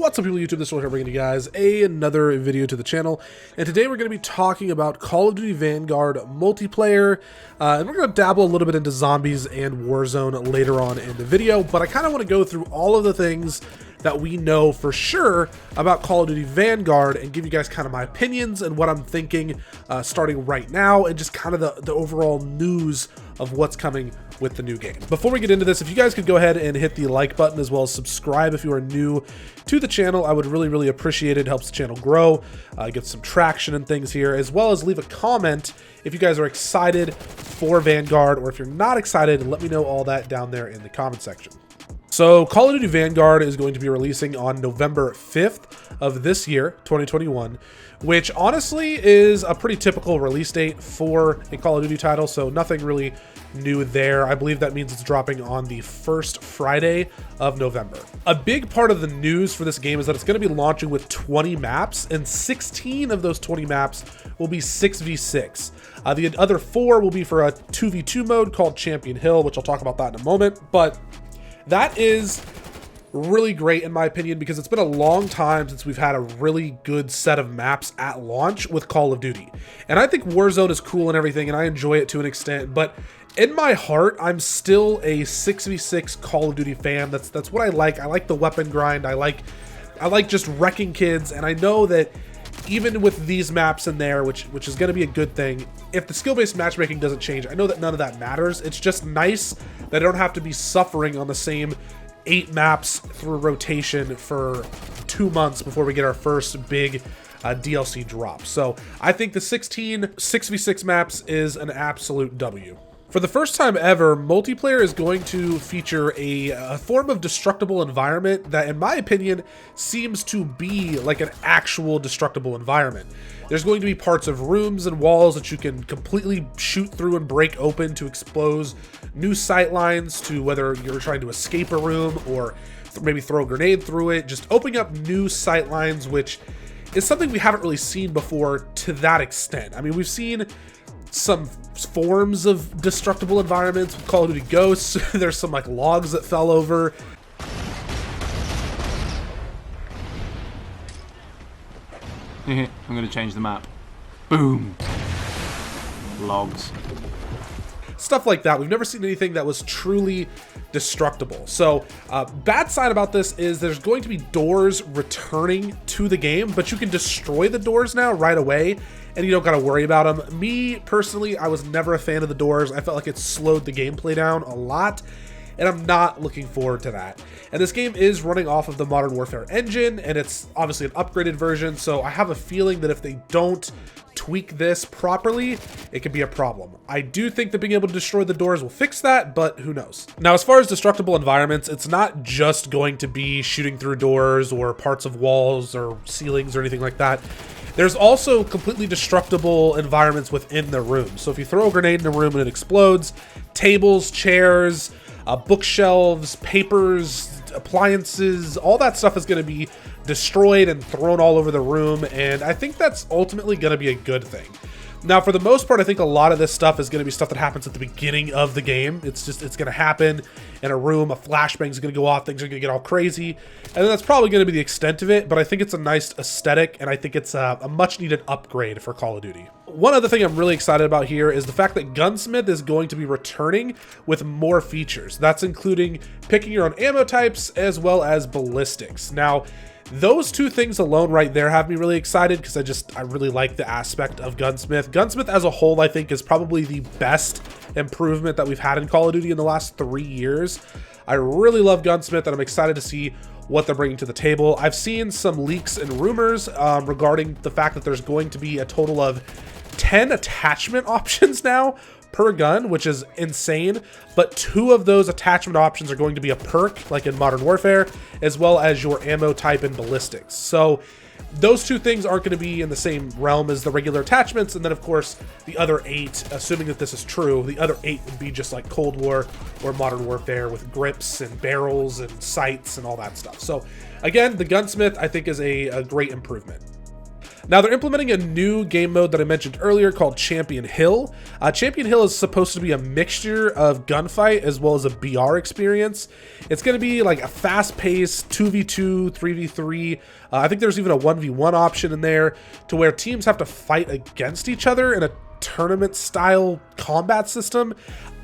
What's up, people of YouTube? This is here bringing you guys another video to the channel, and today we're going to be talking about Call of Duty Vanguard multiplayer, and we're going to dabble a little bit into zombies and Warzone later on in the video, but I kind of want to go through all of the things that we know for sure about Call of Duty Vanguard and give you guys kind of my opinions and what I'm thinking starting right now, and just kind of the overall news of what's coming with the new game. Before we get into this, if you guys could go ahead and hit the like button as well as subscribe if you are new to the channel, I would really appreciate it. It helps the channel grow, get some traction and things here, as well as leave a comment if you guys are excited for Vanguard, or if you're not excited, let me know all that down there in the comment section. So Call of Duty Vanguard is going to be releasing on November 5th of this year, 2021, which honestly is a pretty typical release date for a Call of Duty title, so nothing really new there. I believe that means it's dropping on the first Friday of November. A big part of the news for this game is that it's going to be launching with 20 maps, and 16 of those 20 maps will be 6v6. The other 4 will be for a 2v2 mode called Champion Hill, which I'll talk about that in a moment, but that is really great in my opinion, because it's been a long time since we've had a really good set of maps at launch with Call of Duty. And I think Warzone is cool and everything, and I enjoy it to an extent, but in my heart, I'm still a 6v6 Call of Duty fan. That's what I like. I like the weapon grind. I like just wrecking kids, and I know that even with these maps in there, which is going to be a good thing, if the skill-based matchmaking doesn't change, I know that none of that matters. It's just nice that I don't have to be suffering on the same 8 maps through rotation for 2 months before we get our first big DLC drop. So I think the 16 6v6 maps is an absolute W. For the first time ever, multiplayer is going to feature a form of destructible environment that, in my opinion, seems to be like an actual destructible environment. There's going to be parts of rooms and walls that you can completely shoot through and break open to expose new sight lines, to whether you're trying to escape a room or maybe throw a grenade through it, just opening up new sight lines, which is something we haven't really seen before to that extent. I mean, we've seen some forms of destructible environments with Call of Duty Ghosts. There's some like logs that fell over. I'm gonna change the map. Boom. Logs. Stuff like that. We've never seen anything that was truly destructible. So bad side about this is there's going to be doors returning to the game, but you can destroy the doors now right away, and you don't got to worry about them. Me personally, I was never a fan of the doors. I felt like it slowed the gameplay down a lot, and I'm not looking forward to that. And this game is running off of the Modern Warfare engine, and it's obviously an upgraded version, so I have a feeling that if they don't tweak this properly, it could be a problem. I do think that being able to destroy the doors will fix that, but who knows. Now, as far as destructible environments, it's not just going to be shooting through doors or parts of walls or ceilings or anything like that. There's also completely destructible environments within the room. So if you throw a grenade in a room and it explodes, tables, chairs, bookshelves, papers, appliances, all that stuff is going to be destroyed and thrown all over the room, and I think that's ultimately going to be a good thing. Now, for the most part, I think a lot of this stuff is going to be stuff that happens at the beginning of the game. It's going to happen in a room, a flashbang is going to go off, things are going to get all crazy, and then that's probably going to be the extent of it, but I think it's a nice aesthetic, and I think it's a much-needed upgrade for Call of Duty. One other thing I'm really excited about here is the fact that Gunsmith is going to be returning with more features. That's including picking your own ammo types as well as ballistics. Now, those two things alone right there have me really excited, because I really like the aspect of Gunsmith. Gunsmith as a whole, I think, is probably the best improvement that we've had in Call of Duty in the last 3 years. I really love Gunsmith, and I'm excited to see what they're bringing to the table. I've seen some leaks and rumors regarding the fact that there's going to be a total of 10 attachment options now per gun, which is insane, but 2 of those attachment options are going to be a perk, like in Modern Warfare, as well as your ammo type and ballistics. So those 2 things aren't going to be in the same realm as the regular attachments, and then of course the other 8, assuming that this is true, the other 8 would be just like Cold War or Modern Warfare with grips and barrels and sights and all that stuff. So again, the Gunsmith I think is a great improvement. Now they're implementing a new game mode that I mentioned earlier called Champion Hill. Champion Hill is supposed to be a mixture of gunfight as well as a BR experience. It's going to be like a fast-paced 2v2, 3v3. I think there's even a 1v1 option in there to where teams have to fight against each other in a tournament-style combat system.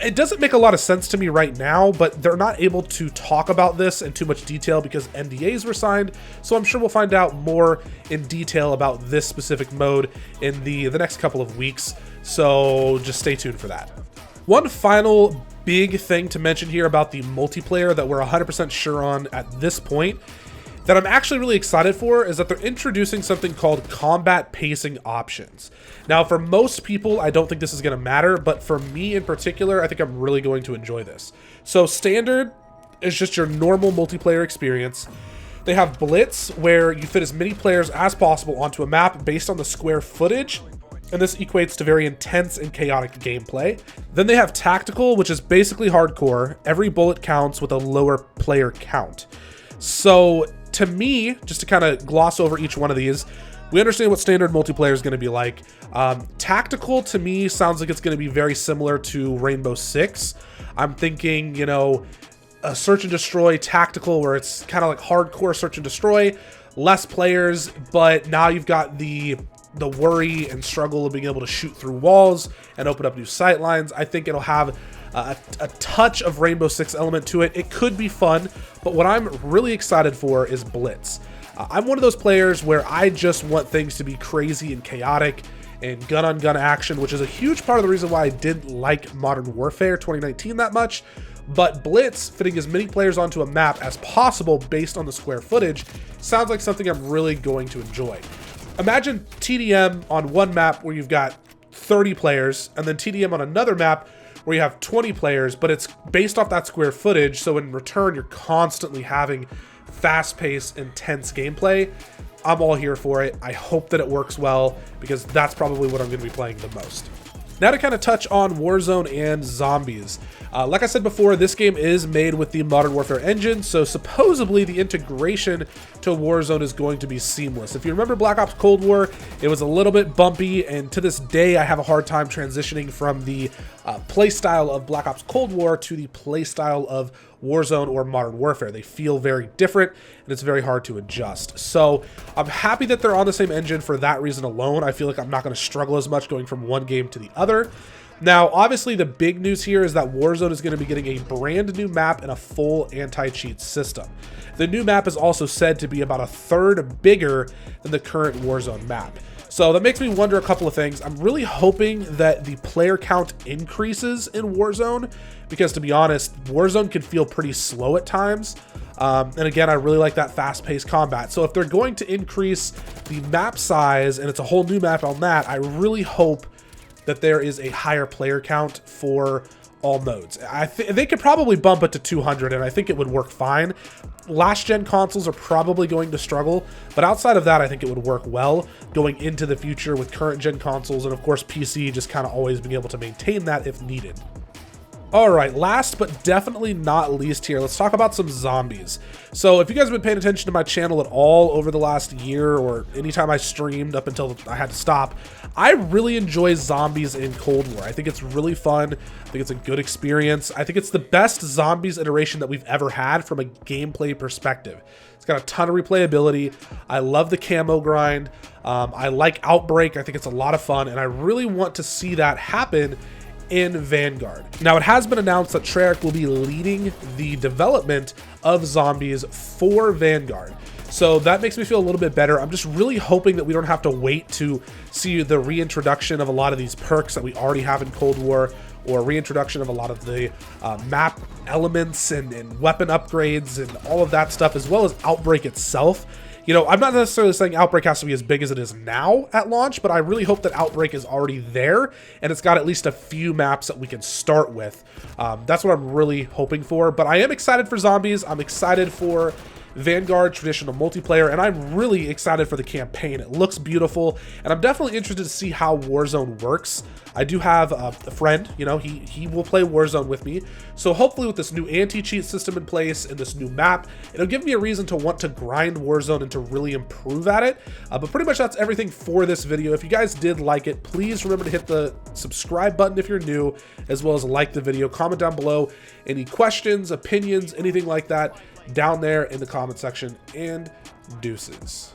It doesn't make a lot of sense to me right now, but they're not able to talk about this in too much detail because NDAs were signed, so I'm sure we'll find out more in detail about this specific mode in the next couple of weeks, so just stay tuned for that. One final big thing to mention here about the multiplayer that we're 100% sure on at this point that I'm actually really excited for is that they're introducing something called combat pacing options. Now, for most people, I don't think this is going to matter, but for me in particular, I think I'm really going to enjoy this. So standard is just your normal multiplayer experience. They have Blitz, where you fit as many players as possible onto a map based on the square footage, and this equates to very intense and chaotic gameplay. Then they have Tactical, which is basically hardcore. Every bullet counts with a lower player count. So to me, just to kind of gloss over each one of these, we understand what standard multiplayer is going to be like. Tactical, to me, sounds like it's going to be very similar to Rainbow Six. I'm thinking, you know, a search and destroy tactical where it's kind of like hardcore search and destroy, less players, but now you've got the worry and struggle of being able to shoot through walls and open up new sight lines. I think it'll have a touch of Rainbow Six element to it. It could be fun, but what I'm really excited for is Blitz. I'm one of those players where I just want things to be crazy and chaotic and gun-on-gun action, which is a huge part of the reason why I didn't like Modern Warfare 2019 that much. But Blitz, fitting as many players onto a map as possible based on the square footage, sounds like something I'm really going to enjoy. Imagine TDM on one map where you've got 30 players, and then TDM on another map where you have 20 players, but it's based off that square footage, so in return, you're constantly having fast-paced, intense gameplay. I'm all here for it. I hope that it works well, because that's probably what I'm going to be playing the most. Now to kind of touch on Warzone and zombies. Like I said before, this game is made with the Modern Warfare engine, so supposedly the integration to Warzone is going to be seamless. If you remember Black Ops Cold War, it was a little bit bumpy, and to this day I have a hard time transitioning from the playstyle of Black Ops Cold War to the playstyle of Warzone or Modern Warfare. They feel very different, and it's very hard to adjust. So I'm happy that they're on the same engine for that reason alone. I feel like I'm not going to struggle as much going from one game to the other. Now, obviously, the big news here is that Warzone is going to be getting a brand new map and a full anti-cheat system. The new map is also said to be about a third bigger than the current Warzone map. So that makes me wonder a couple of things. I'm really hoping that the player count increases in Warzone, because to be honest, Warzone can feel pretty slow at times. And again, I really like that fast-paced combat. So if they're going to increase the map size and it's a whole new map on that, I really hope that there is a higher player count for all modes. They could probably bump it to 200, and I think it would work fine. Last-gen consoles are probably going to struggle, but outside of that, I think it would work well going into the future with current-gen consoles, and of course PC just kind of always being able to maintain that if needed. Alright, last but definitely not least here, let's talk about some zombies. So if you guys have been paying attention to my channel at all over the last year, or anytime I streamed up until I had to stop, I really enjoy zombies in Cold War. I think it's really fun. I think it's a good experience. I think it's the best zombies iteration that we've ever had from a gameplay perspective. It's got a ton of replayability. I love the camo grind. I like Outbreak. I think it's a lot of fun, and I really want to see that happen in Vanguard. Now, it has been announced that Treyarch will be leading the development of zombies for Vanguard. So that makes me feel a little bit better. I'm just really hoping that we don't have to wait to see the reintroduction of a lot of these perks that we already have in Cold War, or reintroduction of a lot of the map elements and weapon upgrades and all of that stuff, as well as Outbreak itself. You know, I'm not necessarily saying Outbreak has to be as big as it is now at launch, but I really hope that Outbreak is already there, and it's got at least a few maps that we can start with. That's what I'm really hoping for, but I am excited for zombies. I'm excited for Vanguard traditional multiplayer, and I'm really excited for the campaign. It looks beautiful, and I'm definitely interested to see how Warzone works. I do have a friend, you know, he will play Warzone with me, so hopefully with this new anti-cheat system in place and this new map, it'll give me a reason to want to grind Warzone and to really improve at it. But pretty much that's everything for this video. If you guys did like it, please remember to hit the subscribe button if you're new, as well as like the video. Comment down below any questions, opinions, anything like that down there in the comment section, and deuces.